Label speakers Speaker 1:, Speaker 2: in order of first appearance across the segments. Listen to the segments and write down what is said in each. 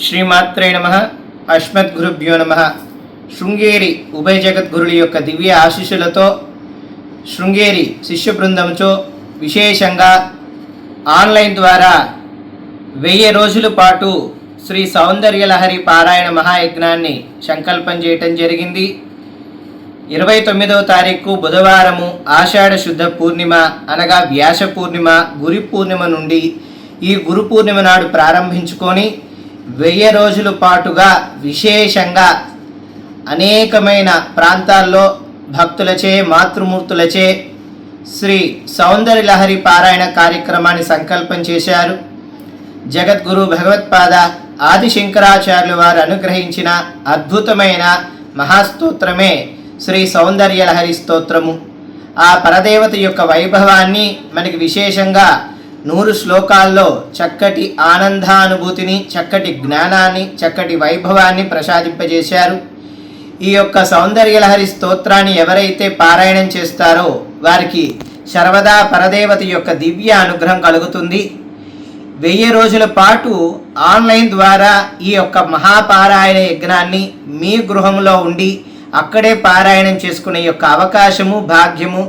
Speaker 1: శ్రీమాత్రే నమః. అస్మద్గురుభ్యో నమః. శృంగేరి ఉభయ జగద్గురుల యొక్క దివ్య ఆశీస్సులతో శృంగేరి శిష్య బృందంతో విశేషంగా ఆన్లైన్ ద్వారా 1000 రోజుల పాటు శ్రీ సౌందర్యలహరి పారాయణ మహాయజ్ఞాన్ని సంకల్పం చేయటం జరిగింది. 29వ తారీఖు బుధవారము ఆషాఢ శుద్ధ పూర్ణిమ అనగా వ్యాస పూర్ణిమ గురి పూర్ణిమ నుండి ఈ గురు పూర్ణిమ నాడు ప్రారంభించుకొని 1000 రోజుల పాటుగా విశేషంగా అనేకమైన ప్రాంతాల్లో భక్తులచే మాతృమూర్తులచే శ్రీ సౌందర్యలహరి పారాయణ కార్యక్రమాన్ని సంకల్పం చేశారు. జగద్గురు భగవత్పాద ఆది శంకరాచార్యులు వారు అనుగ్రహించిన అద్భుతమైన మహాస్తోత్రమే శ్రీ సౌందర్యలహరి స్తోత్రము. ఆ పరదేవత యొక్క వైభవాన్ని మనకి విశేషంగా 100 శ్లోకాల్లో చక్కటి ఆనందానుభూతిని, చక్కటి జ్ఞానాన్ని, చక్కటి వైభవాన్ని ప్రసాదింపజేశారు. ఈ యొక్క సౌందర్యలహరి స్తోత్రాన్ని ఎవరైతే పారాయణం చేస్తారో వారికి సర్వదా పరదేవత యొక్క దివ్య అనుగ్రహం కలుగుతుంది. 1000 రోజుల పాటు ఆన్లైన్ ద్వారా ఈ యొక్క మహాపారాయణ యజ్ఞాన్ని మీ గృహంలో ఉండి అక్కడే పారాయణం చేసుకునే యొక్క అవకాశము, భాగ్యము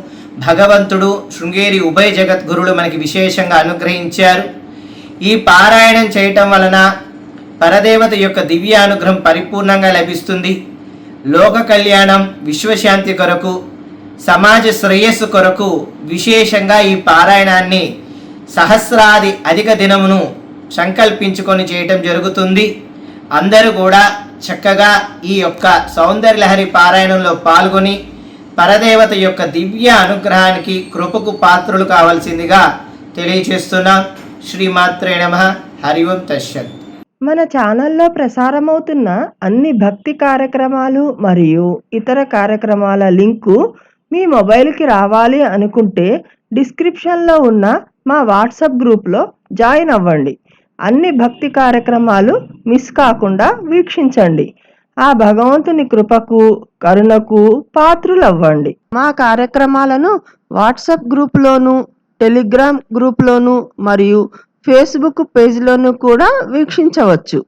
Speaker 1: భగవంతుడు శృంగేరి ఉభయ జగద్గురులు మనకి విశేషంగా అనుగ్రహించారు. ఈ పారాయణం చేయటం వలన పరదేవత యొక్క దివ్య అనుగ్రహం పరిపూర్ణంగా లభిస్తుంది. లోక కళ్యాణం, విశ్వశాంతి కొరకు, సమాజ శ్రేయస్సు కొరకు విశేషంగా ఈ పారాయణాన్ని సహస్రాది అధిక దినమును సంకల్పించుకొని చేయటం జరుగుతుంది. అందరూ కూడా చక్కగా ఈ యొక్క సౌందర్యలహరి పారాయణంలో పాల్గొని పరదేవత యొక్క దివ్య అనుగ్రహానికి కృపకు పాత్రులు కావాల్సిందిగా తెలియచేస్తున్నాం. శ్రీమాత్రే నమః. హరి ఓం తస్సత్.
Speaker 2: మన ఛానల్లో ప్రసారమవుతున్న అన్ని భక్తి కార్యక్రమాలు మరియు ఇతర కార్యక్రమాల లింకు మీ మొబైల్కి రావాలి అనుకుంటే డిస్క్రిప్షన్లో ఉన్న మా వాట్సాప్ గ్రూప్లో జాయిన్ అవ్వండి. అన్ని భక్తి కార్యక్రమాలు మిస్ కాకుండా వీక్షించండి. ఆ భగవంతుని కృపకు, కరుణకు పాత్రులవ్వండి. మా కార్యక్రమాలను వాట్సాప్ గ్రూప్లోను, టెలిగ్రామ్ గ్రూప్లోను మరియు ఫేస్బుక్ పేజ్లోనూ కూడా వీక్షించవచ్చు.